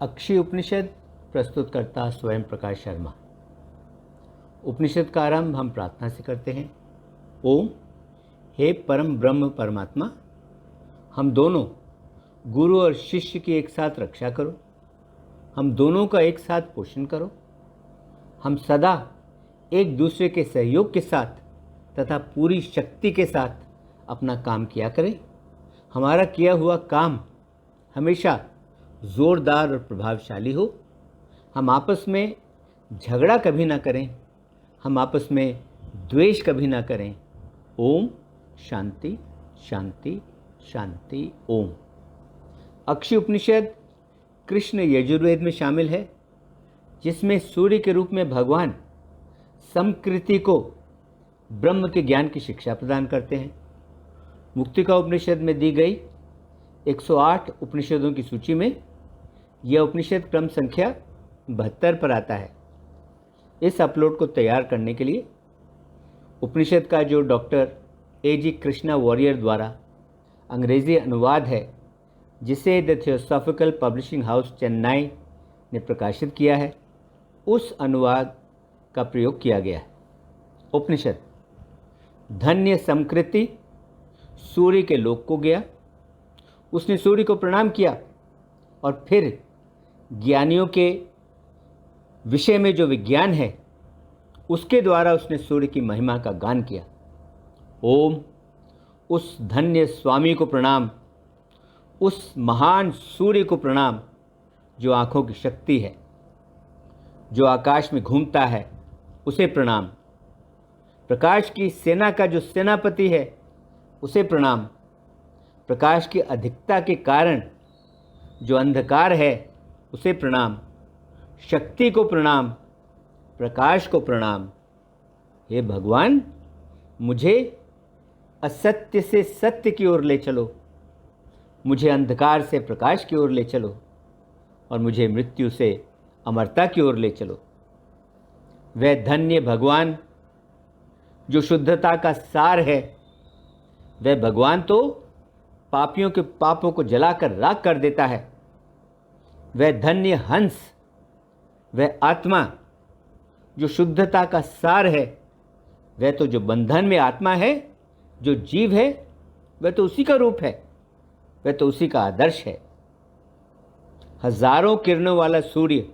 अक्षय उपनिषद प्रस्तुत करता स्वयं प्रकाश शर्मा। उपनिषद का आरंभ हम प्रार्थना से करते हैं। ओम, हे परम ब्रह्म परमात्मा, हम दोनों गुरु और शिष्य की एक साथ रक्षा करो, हम दोनों का एक साथ पोषण करो, हम सदा एक दूसरे के सहयोग के साथ तथा पूरी शक्ति के साथ अपना काम किया करें। हमारा किया हुआ काम हमेशा ज़ोरदार और प्रभावशाली हो। हम आपस में झगड़ा कभी ना करें, हम आपस में द्वेष कभी ना करें। ओम शांति शांति शांति। ओम। अक्षय उपनिषद कृष्ण यजुर्वेद में शामिल है, जिसमें सूर्य के रूप में भगवान समकृति को ब्रह्म के ज्ञान की शिक्षा प्रदान करते हैं। मुक्तिका उपनिषद में दी गई 108 उपनिषदों की सूची में यह उपनिषद क्रम संख्या 72 पर आता है। इस अपलोड को तैयार करने के लिए उपनिषद का जो डॉक्टर A.G. कृष्णा वॉरियर द्वारा अंग्रेजी अनुवाद है, जिसे the theosophical publishing house Chennai ने प्रकाशित किया है, उस अनुवाद का प्रयोग किया गया है। उपनिषद। धन्य समकृति सूर्य के लोक को गया, उसने सूर्य को प्रणाम किया और फिर ज्ञानियों के विषय में जो विज्ञान है उसके द्वारा उसने सूर्य की महिमा का गान किया। ओम, उस धन्य स्वामी को प्रणाम, उस महान सूर्य को प्रणाम जो आँखों की शक्ति है, जो आकाश में घूमता है उसे प्रणाम। प्रकाश की सेना का जो सेनापति है उसे प्रणाम। प्रकाश की अधिकता के कारण जो अंधकार है उसे प्रणाम। शक्ति को प्रणाम, प्रकाश को प्रणाम। हे भगवान, मुझे असत्य से सत्य की ओर ले चलो, मुझे अंधकार से प्रकाश की ओर ले चलो और मुझे मृत्यु से अमरता की ओर ले चलो। वह धन्य भगवान जो शुद्धता का सार है, वह भगवान तो पापियों के पापों को जलाकर राख कर देता है। वह धन्य हंस, वह आत्मा जो शुद्धता का सार है, वह तो जो बंधन में आत्मा है, जो जीव है, वह तो उसी का रूप है, वह तो उसी का आदर्श है। हजारों किरणों वाला सूर्य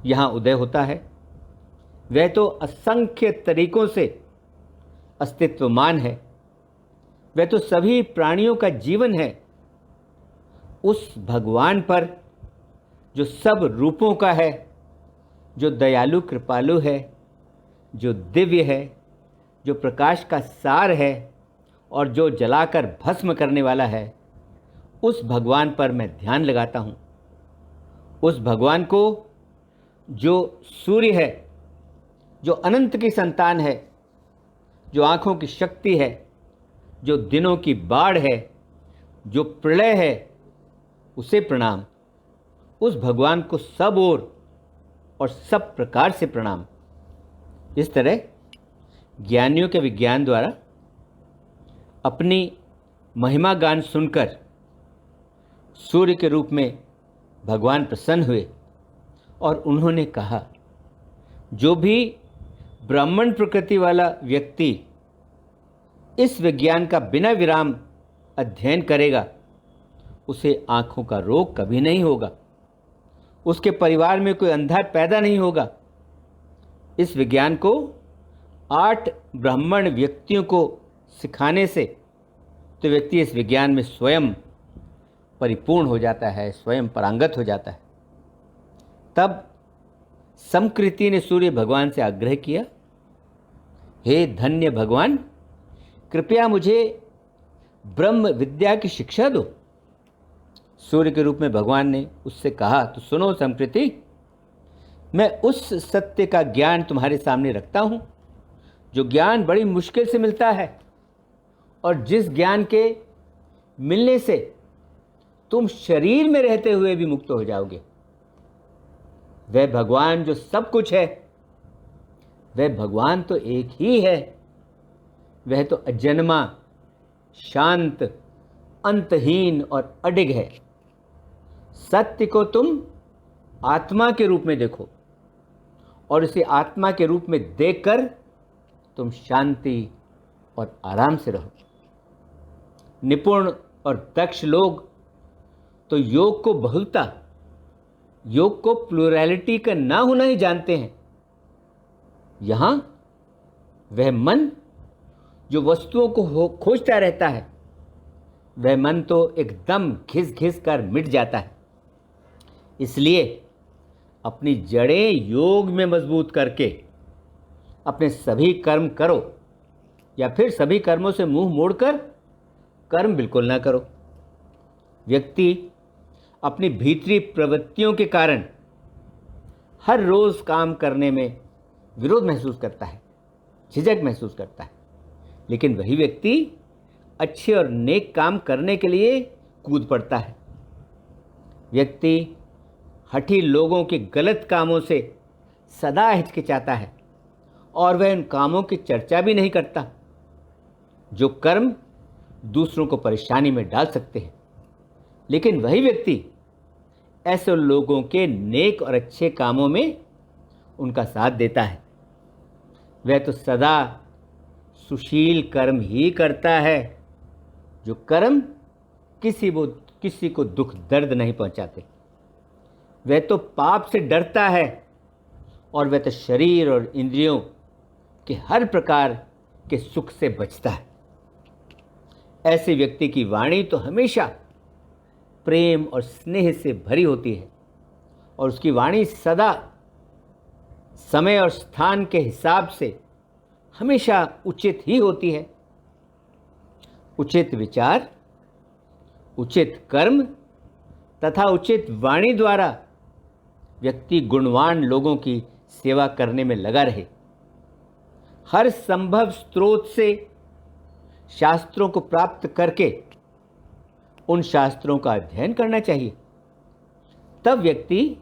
यहाँ उदय होता है, वह तो असंख्य तरीकों से अस्तित्वमान है, वह तो सभी प्राणियों का जीवन है। उस भगवान पर जो सब रूपों का है, जो दयालु कृपालु है, जो दिव्य है, जो प्रकाश का सार है और जो जलाकर भस्म करने वाला है, उस भगवान पर मैं ध्यान लगाता हूँ। उस भगवान को जो सूर्य है, जो अनंत की संतान है, जो आँखों की शक्ति है, जो दिनों की बाढ़ है, जो प्रलय है, उसे प्रणाम। उस भगवान को सब ओर और सब प्रकार से प्रणाम। इस तरह ज्ञानियों के विज्ञान द्वारा अपनी महिमा गान सुनकर सूर्य के रूप में भगवान प्रसन्न हुए और उन्होंने कहा, जो भी ब्राह्मण प्रकृति वाला व्यक्ति इस विज्ञान का बिना विराम अध्ययन करेगा, उसे आँखों का रोग कभी नहीं होगा, उसके परिवार में कोई अंधा पैदा नहीं होगा। इस विज्ञान को 8 ब्राह्मण व्यक्तियों को सिखाने से तो व्यक्ति इस विज्ञान में स्वयं परिपूर्ण हो जाता है, स्वयं परांगत हो जाता है। तब समकृति ने सूर्य भगवान से आग्रह किया, हे धन्य भगवान, कृपया मुझे ब्रह्म विद्या की शिक्षा दो। सूर्य के रूप में भगवान ने उससे कहा, तो सुनो समकृति, मैं उस सत्य का ज्ञान तुम्हारे सामने रखता हूँ जो ज्ञान बड़ी मुश्किल से मिलता है और जिस ज्ञान के मिलने से तुम शरीर में रहते हुए भी मुक्त हो जाओगे। वह भगवान जो सब कुछ है, वह भगवान तो एक ही है। वह तो अजन्मा, शांत, अंतहीन और अडिग है। सत्य को तुम आत्मा के रूप में देखो और इसे आत्मा के रूप में देखकर तुम शांति और आराम से रहो। निपुण और दक्ष लोग तो योग को बहुलता, योग को प्लुरैलिटी का ना होना ही जानते हैं। यहां वह मन जो वस्तुओं को खोजता रहता है, वह मन तो एकदम घिस घिस कर मिट जाता है। इसलिए अपनी जड़ें योग में मजबूत करके अपने सभी कर्म करो, या फिर सभी कर्मों से मुंह मोड़कर कर्म बिल्कुल ना करो। व्यक्ति अपनी भीतरी प्रवृत्तियों के कारण हर रोज काम करने में विरोध महसूस करता है, झिझक महसूस करता है, लेकिन वही व्यक्ति अच्छे और नेक काम करने के लिए कूद पड़ता है। व्यक्ति हठी लोगों के गलत कामों से सदा हिचकिचाता है और वह उन कामों की चर्चा भी नहीं करता जो कर्म दूसरों को परेशानी में डाल सकते हैं। लेकिन वही व्यक्ति ऐसे लोगों के नेक और अच्छे कामों में उनका साथ देता है। वह तो सदा सुशील कर्म ही करता है, जो कर्म किसी को दुख दर्द नहीं पहुंचाते। वह तो पाप से डरता है और वह तो शरीर और इंद्रियों के हर प्रकार के सुख से बचता है। ऐसे व्यक्ति की वाणी तो हमेशा प्रेम और स्नेह से भरी होती है और उसकी वाणी सदा समय और स्थान के हिसाब से हमेशा उचित ही होती है। उचित विचार, उचित कर्म तथा उचित वाणी द्वारा व्यक्ति गुणवान लोगों की सेवा करने में लगा रहे। हर संभव स्रोत से शास्त्रों को प्राप्त करके उन शास्त्रों का अध्ययन करना चाहिए। तब व्यक्ति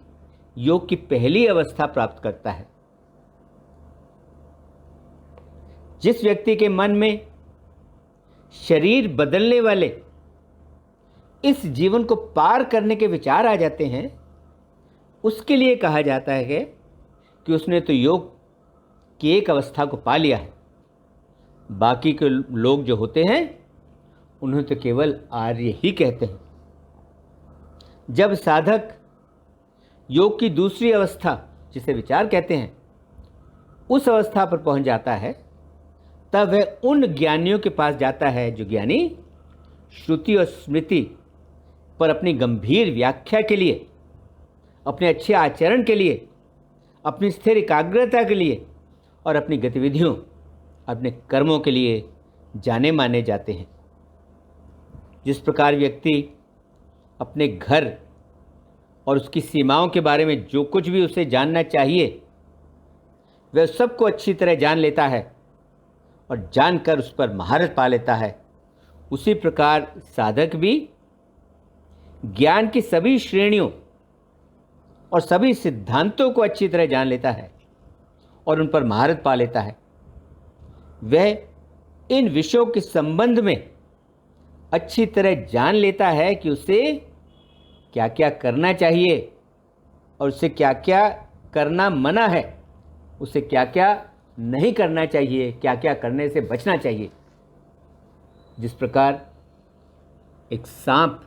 योग की पहली अवस्था प्राप्त करता है। जिस व्यक्ति के मन में शरीर बदलने वाले इस जीवन को पार करने के विचार आ जाते हैं, उसके लिए कहा जाता है कि उसने तो योग की एक अवस्था को पा लिया है। बाकी के लोग जो होते हैं उन्हें तो केवल आर्य ही कहते हैं। जब साधक योग की दूसरी अवस्था, जिसे विचार कहते हैं, उस अवस्था पर पहुंच जाता है, तब वह उन ज्ञानियों के पास जाता है जो ज्ञानी श्रुति और स्मृति पर अपनी गंभीर व्याख्या के लिए, अपने अच्छे आचरण के लिए, अपनी स्थिर एकाग्रता के लिए और अपनी गतिविधियों, अपने कर्मों के लिए जाने माने जाते हैं। जिस प्रकार व्यक्ति अपने घर और उसकी सीमाओं के बारे में जो कुछ भी उसे जानना चाहिए वह सबको अच्छी तरह जान लेता है और जानकर उस पर महारत पा लेता है, उसी प्रकार साधक भी ज्ञान की सभी श्रेणियों और सभी सिद्धांतों को अच्छी तरह जान लेता है और उन पर महारत पा लेता है। वह इन विषयों के संबंध में अच्छी तरह जान लेता है कि उसे क्या क्या करना चाहिए और उसे क्या क्या करना मना है, उसे क्या क्या नहीं करना चाहिए, क्या क्या करने से बचना चाहिए। जिस प्रकार एक सांप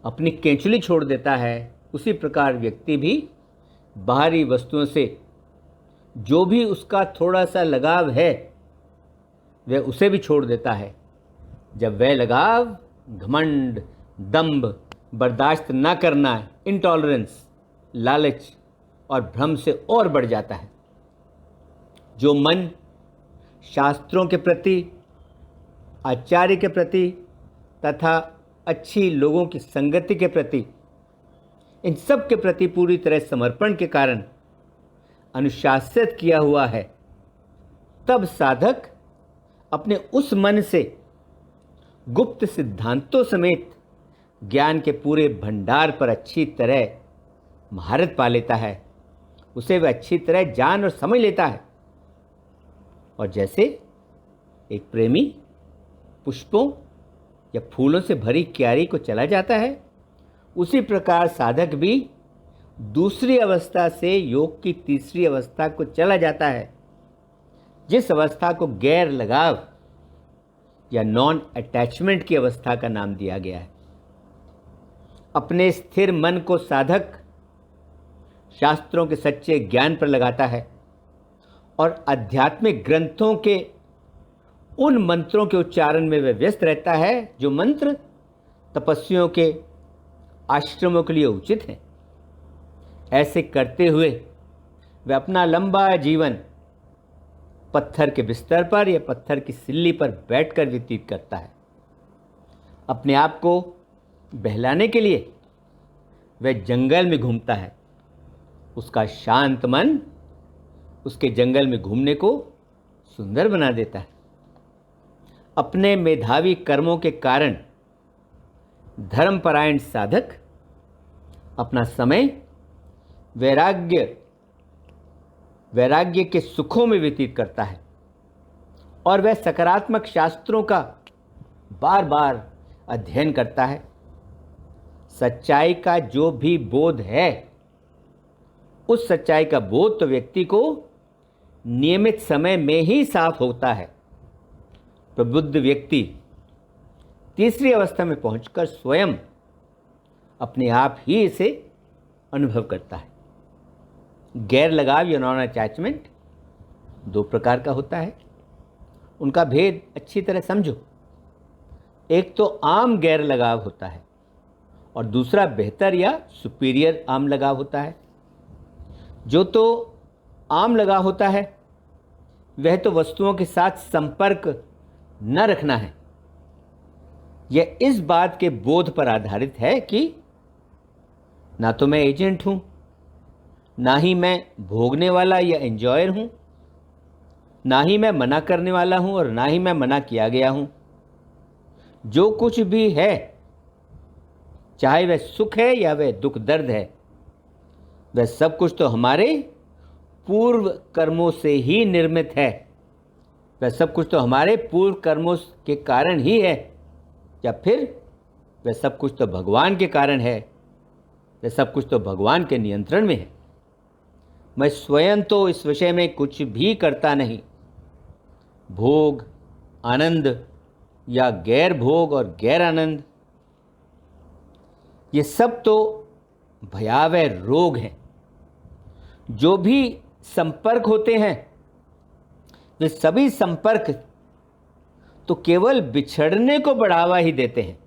अपनी केंचुली छोड़ देता है, उसी प्रकार व्यक्ति भी बाहरी वस्तुओं से जो भी उसका थोड़ा सा लगाव है वह उसे भी छोड़ देता है। जब वह लगाव घमंड, दंभ, बर्दाश्त न करना, इंटॉलरेंस, लालच और भ्रम से और बढ़ जाता है। जो मन शास्त्रों के प्रति, आचार्य के प्रति तथा अच्छी लोगों की संगति के प्रति, इन सब के प्रति पूरी तरह समर्पण के कारण अनुशासित किया हुआ है, तब साधक अपने उस मन से गुप्त सिद्धांतों समेत ज्ञान के पूरे भंडार पर अच्छी तरह महारत पा लेता है। उसे वह अच्छी तरह जान और समझ लेता है। और जैसे एक प्रेमी पुष्पों या फूलों से भरी क्यारी को चला जाता है उसी प्रकार साधक भी दूसरी अवस्था से योग की तीसरी अवस्था को चला जाता है, जिस अवस्था को गैर लगाव या नॉन अटैचमेंट की अवस्था का नाम दिया गया है। अपने स्थिर मन को साधक शास्त्रों के सच्चे ज्ञान पर लगाता है और आध्यात्मिक ग्रंथों के उन मंत्रों के उच्चारण में वह व्यस्त रहता है जो मंत्र तपस्वियों के आश्रमों के लिए उचित हैं। ऐसे करते हुए वह अपना लंबा जीवन पत्थर के बिस्तर पर या पत्थर की सिल्ली पर बैठकर व्यतीत करता है। अपने आप को बहलाने के लिए वह जंगल में घूमता है। उसका शांत मन उसके जंगल में घूमने को सुंदर बना देता है। अपने मेधावी कर्मों के कारण धर्मपरायण साधक अपना समय वैराग्य के सुखों में व्यतीत करता है और वह सकारात्मक शास्त्रों का बार बार अध्ययन करता है। सच्चाई का जो भी बोध है, उस सच्चाई का बोध तो व्यक्ति को नियमित समय में ही साफ होता है। प्रबुद्ध व्यक्ति तीसरी अवस्था में पहुंचकर स्वयं अपने आप ही इसे अनुभव करता है। गैर लगाव या नॉन अटैचमेंट दो प्रकार का होता है। उनका भेद अच्छी तरह समझो। एक तो आम गैर लगाव होता है और दूसरा बेहतर या सुपीरियर आम लगाव होता है। जो तो आम लगाव होता है वह तो वस्तुओं के साथ संपर्क न रखना है। यह इस बात के बोध पर आधारित है कि ना तो मैं एजेंट हूं, ना ही मैं भोगने वाला या एंजॉयर हूं, ना ही मैं मना करने वाला हूं और ना ही मैं मना किया गया हूं। जो कुछ भी है, चाहे वह सुख है या वह दुख दर्द है, वह सब कुछ तो हमारे पूर्व कर्मों से ही निर्मित है। वह सब कुछ तो हमारे पूर्व कर्मों के कारण ही है, या फिर वह सब कुछ तो भगवान के कारण है। वह सब कुछ तो भगवान के नियंत्रण में है। मैं स्वयं तो इस विषय में कुछ भी करता नहीं। भोग, आनंद या गैर भोग और गैर आनंद, ये सब तो भयावह रोग हैं। जो भी संपर्क होते हैं, वे सभी संपर्क तो केवल बिछड़ने को बढ़ावा ही देते हैं,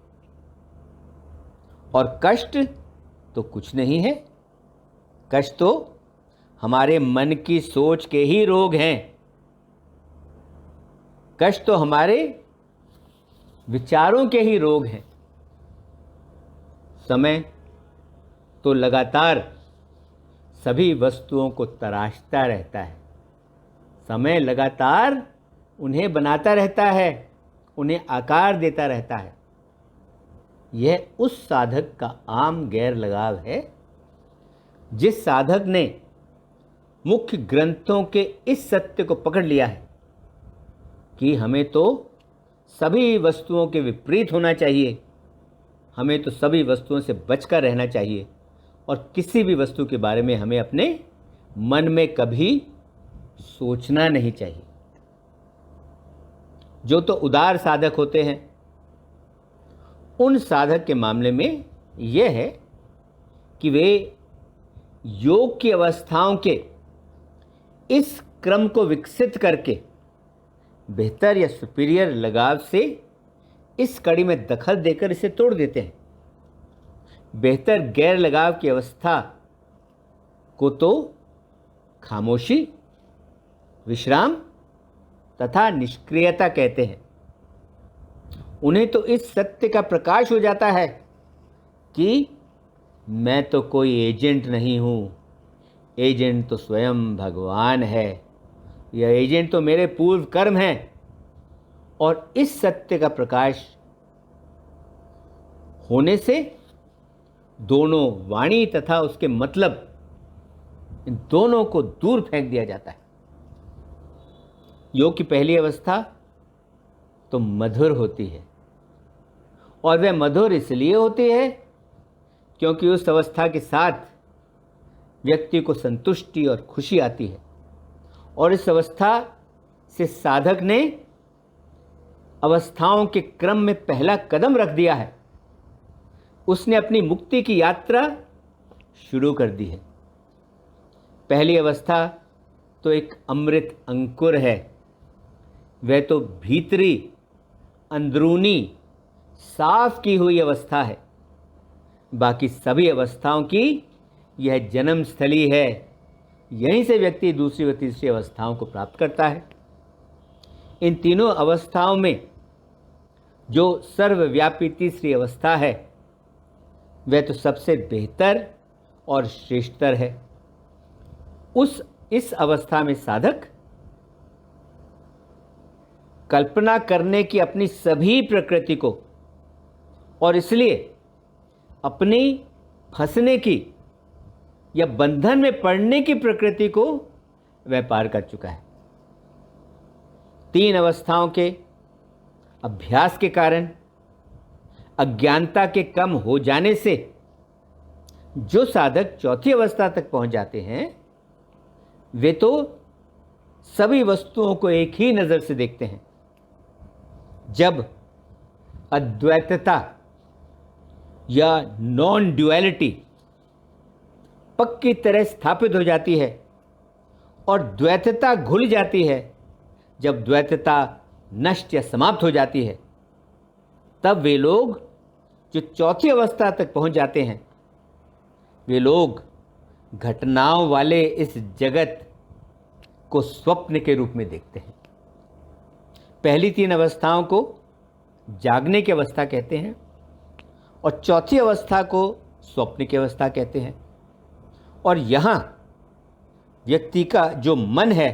और कष्ट तो कुछ नहीं है। कष्ट तो हमारे मन की सोच के ही रोग हैं। कष्ट तो हमारे विचारों के ही रोग हैं। समय तो लगातार सभी वस्तुओं को तराशता रहता है। समय लगातार उन्हें बनाता रहता है, उन्हें आकार देता रहता है। यह उस साधक का आम गैर लगाव है जिस साधक ने मुख्य ग्रंथों के इस सत्य को पकड़ लिया है कि हमें तो सभी वस्तुओं के विपरीत होना चाहिए, हमें तो सभी वस्तुओं से बचकर रहना चाहिए, और किसी भी वस्तु के बारे में हमें अपने मन में कभी सोचना नहीं चाहिए। जो तो उदार साधक होते हैं, उन साधक के मामले में यह है कि वे योग की अवस्थाओं के इस क्रम को विकसित करके बेहतर या सुपीरियर लगाव से इस कड़ी में दखल देकर इसे तोड़ देते हैं। बेहतर गैर लगाव की अवस्था को तो खामोशी, विश्राम तथा निष्क्रियता कहते हैं। उन्हें तो इस सत्य का प्रकाश हो जाता है कि मैं तो कोई एजेंट नहीं हूँ, एजेंट तो स्वयं भगवान है, यह एजेंट तो मेरे पूर्व कर्म हैं। और इस सत्य का प्रकाश होने से दोनों वाणी तथा उसके मतलब, इन दोनों को दूर फेंक दिया जाता है। योग की पहली अवस्था तो मधुर होती है, और वह मधुर इसलिए होती है क्योंकि उस अवस्था के साथ व्यक्ति को संतुष्टि और खुशी आती है, और इस अवस्था से साधक ने अवस्थाओं के क्रम में पहला कदम रख दिया है। उसने अपनी मुक्ति की यात्रा शुरू कर दी है। पहली अवस्था तो एक अमृत अंकुर है, वह तो भीतरी अंदरूनी साफ की हुई अवस्था है। बाकी सभी अवस्थाओं की यह जन्म स्थली है। यहीं से व्यक्ति दूसरी व तीसरी अवस्थाओं को प्राप्त करता है। इन तीनों अवस्थाओं में जो सर्वव्यापी तीसरी अवस्था है वह तो सबसे बेहतर और श्रेष्ठतर है। इस अवस्था में साधक कल्पना करने की अपनी सभी प्रकृति को, और इसलिए अपनी फंसने की या बंधन में पड़ने की प्रकृति को वह पार कर चुका है। तीन अवस्थाओं के अभ्यास के कारण अज्ञानता के कम हो जाने से जो साधक चौथी अवस्था तक पहुंच जाते हैं वे तो सभी वस्तुओं को एक ही नज़र से देखते हैं। जब अद्वैतता या नॉन ड्युअलिटी पक्की तरह स्थापित हो जाती है और द्वैतता घुल जाती है, जब द्वैतता नष्ट या समाप्त हो जाती है, तब वे लोग जो चौथी अवस्था तक पहुंच जाते हैं वे लोग घटनाओं वाले इस जगत को स्वप्न के रूप में देखते हैं। पहली तीन अवस्थाओं को जागने की अवस्था कहते हैं और चौथी अवस्था को स्वप्न की अवस्था कहते हैं। और यहाँ व्यक्ति का जो मन है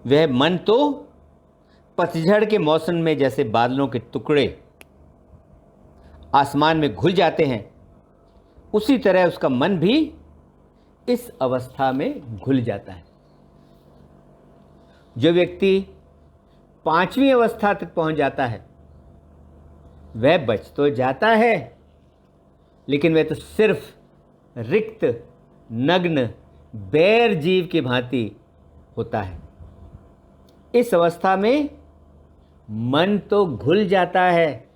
वह मन तो पतझड़ के मौसम में जैसे बादलों के टुकड़े आसमान में घुल जाते हैं, उसी तरह उसका मन भी इस अवस्था में घुल जाता है। जो व्यक्ति पांचवी अवस्था तक पहुंच जाता है वह बच तो जाता है, लेकिन वह तो सिर्फ रिक्त नग्न बैर जीव की भांति होता है। इस अवस्था में मन तो घुल जाता है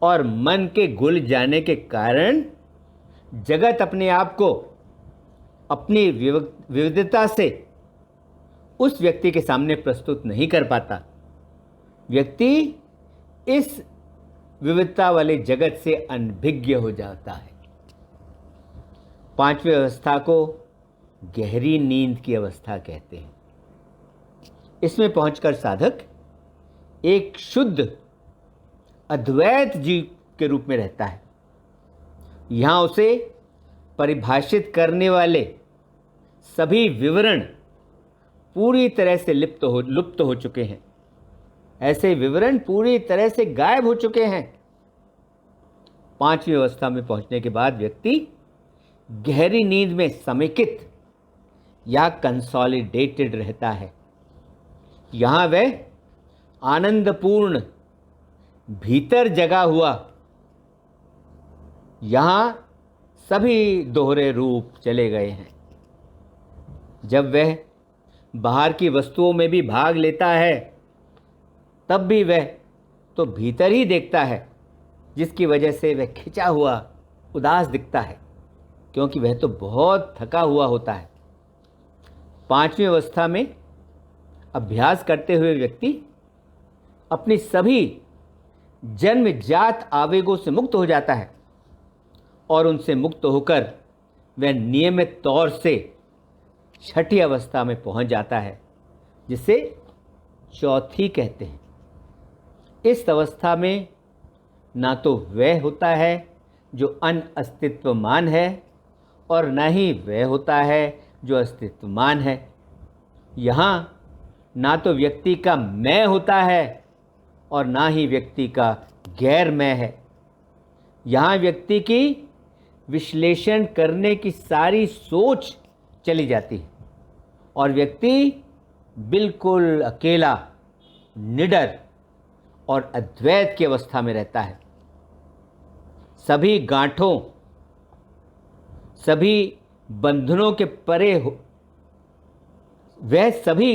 और मन के घुल जाने के कारण जगत अपने आप को अपनी विविधता से उस व्यक्ति के सामने प्रस्तुत नहीं कर पाता। व्यक्ति इस विविधता वाले जगत से अनभिज्ञ हो जाता है। पांचवी अवस्था को गहरी नींद की अवस्था कहते हैं। इसमें पहुंचकर साधक एक शुद्ध अद्वैत जीव के रूप में रहता है। यहाँ उसे परिभाषित करने वाले सभी विवरण पूरी तरह से लुप्त हो चुके हैं। ऐसे विवरण पूरी तरह से गायब हो चुके हैं। पांचवी अवस्था में पहुंचने के बाद व्यक्ति गहरी नींद में समेकित या कंसोलिडेटेड रहता है। यहाँ वह आनंदपूर्ण भीतर जगा हुआ, यहाँ सभी दोहरे रूप चले गए हैं। जब वह बाहर की वस्तुओं में भी भाग लेता है तब भी वह तो भीतर ही देखता है, जिसकी वजह से वह खिंचा हुआ उदास दिखता है, क्योंकि वह तो बहुत थका हुआ होता है। पांचवी अवस्था में अभ्यास करते हुए व्यक्ति अपनी सभी जन्मजात आवेगों से मुक्त हो जाता है और उनसे मुक्त होकर वह नियमित तौर से छठी अवस्था में पहुंच जाता है, जिसे चौथी कहते हैं। इस अवस्था में ना तो वह होता है जो अनअस्तित्वमान है और न ही वह होता है जो अस्तित्वमान है। यहाँ ना तो व्यक्ति का मैं होता है और ना ही व्यक्ति का गैर मैं है। यहाँ व्यक्ति की विश्लेषण करने की सारी सोच चली जाती है और व्यक्ति बिल्कुल अकेला, निडर और अद्वैत की अवस्था में रहता है। सभी गांठों, सभी बंधनों के परे हो, वह सभी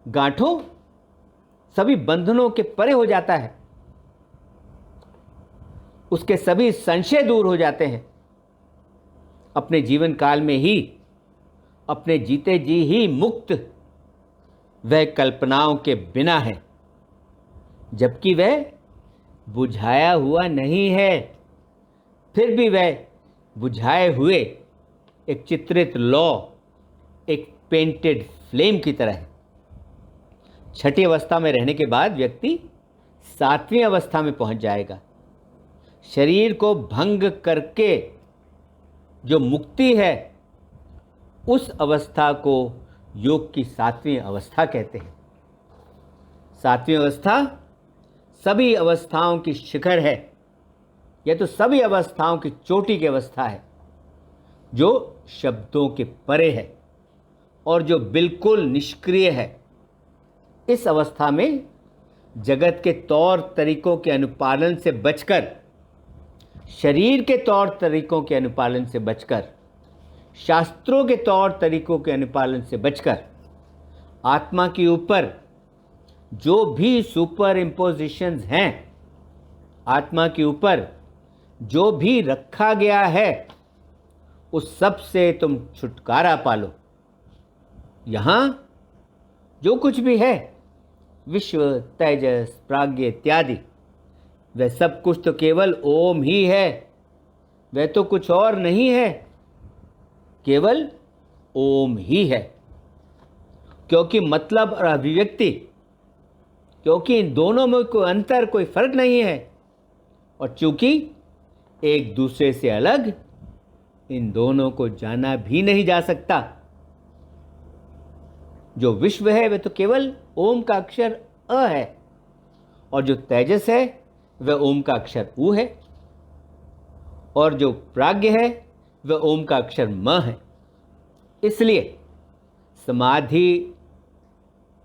गांठों, सभी बंधनों के परे हो जाता है। उसके सभी संशय दूर हो जाते हैं। अपने जीवन काल में ही, अपने जीते जी ही मुक्त वह कल्पनाओं के बिना है, जबकि वह बुझाया हुआ नहीं है। फिर भी वह बुझाए हुए एक चित्रित लौ, एक पेंटेड फ्लेम की तरह है। छठी अवस्था में रहने के बाद व्यक्ति 7वीं अवस्था में पहुंच जाएगा। शरीर को भंग करके जो मुक्ति है, उस अवस्था को योग की 7वीं अवस्था कहते हैं। 7वीं अवस्था सभी अवस्थाओं की शिखर है। यह तो सभी अवस्थाओं की चोटी की अवस्था है, जो शब्दों के परे है और जो बिल्कुल निष्क्रिय है। इस अवस्था में जगत के तौर तरीकों के अनुपालन से बचकर, शरीर के तौर तरीकों के अनुपालन से बचकर, शास्त्रों के तौर तरीकों के अनुपालन से बचकर, आत्मा के ऊपर जो भी सुपर इम्पोजिशंस हैं, आत्मा के ऊपर जो भी रखा गया है, उस सब से तुम छुटकारा पालो। यहाँ जो कुछ भी है, विश्व, तेजस, प्राज्ञ इत्यादि, वह सब कुछ तो केवल ओम ही है। वह तो कुछ और नहीं है, केवल ओम ही है। क्योंकि मतलब और अभिव्यक्ति, क्योंकि इन दोनों में कोई अंतर, कोई फर्क नहीं है, और चूंकि एक दूसरे से अलग इन दोनों को जाना भी नहीं जा सकता। जो विश्व है वह तो केवल ओम का अक्षर अ है, और जो तेजस है वह ओम का अक्षर उ है, और जो प्राज्ञ है वह ओम का अक्षर म है। इसलिए समाधि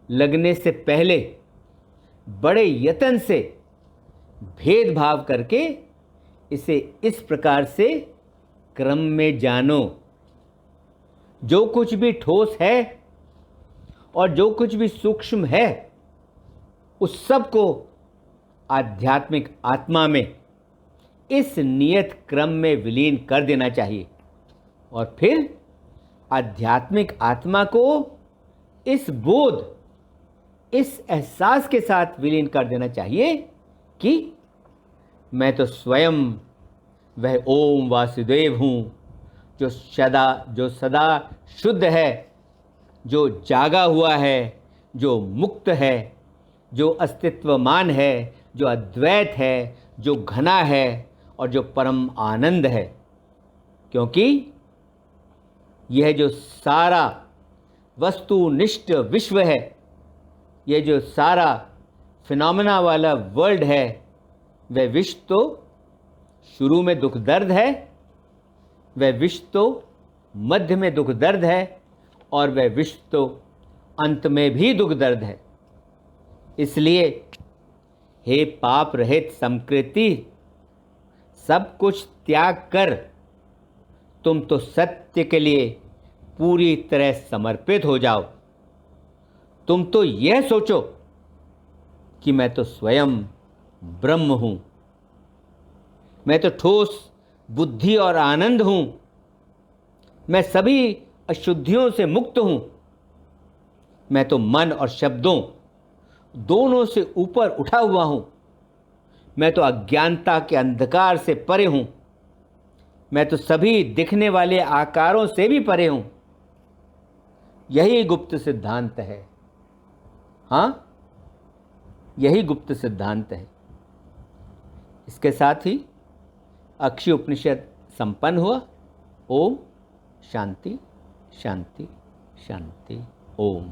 लगने से पहले बड़े यत्न से भेदभाव करके इसे इस प्रकार से क्रम में जानो। जो कुछ भी ठोस है और जो कुछ भी सूक्ष्म है, उस सब को आध्यात्मिक आत्मा में इस नियत क्रम में विलीन कर देना चाहिए, और फिर आध्यात्मिक आत्मा को इस बोध, इस एहसास के साथ विलीन कर देना चाहिए कि मैं तो स्वयं वह ओम वासुदेव हूँ, जो सदा शुद्ध है, जो जागा हुआ है, जो मुक्त है, जो अस्तित्वमान है, जो अद्वैत है, जो घना है और जो परम आनंद है। क्योंकि यह जो सारा वस्तुनिष्ठ विश्व है, यह जो सारा फिनोमेना वाला वर्ल्ड है, वह विश्व तो शुरू में दुख दर्द है, वह विश्व तो मध्य में दुख दर्द है, और वह विश्व तो अंत में भी दुख दर्द है। इसलिए हे पाप रहित समकृति, सब कुछ त्याग कर तुम तो सत्य के लिए पूरी तरह समर्पित हो जाओ। तुम तो यह सोचो कि मैं तो स्वयं ब्रह्म हूँ, मैं तो ठोस बुद्धि और आनंद हूँ, मैं सभी अशुद्धियों से मुक्त हूँ, मैं तो मन और शब्दों दोनों से ऊपर उठा हुआ हूँ, मैं तो अज्ञानता के अंधकार से परे हूँ, मैं तो सभी दिखने वाले आकारों से भी परे हूँ। यही गुप्त सिद्धांत है। हाँ, यही गुप्त सिद्धांत है। इसके साथ ही अक्षय उपनिषद संपन्न हुआ। ओम शांति शांति शांति। ओम।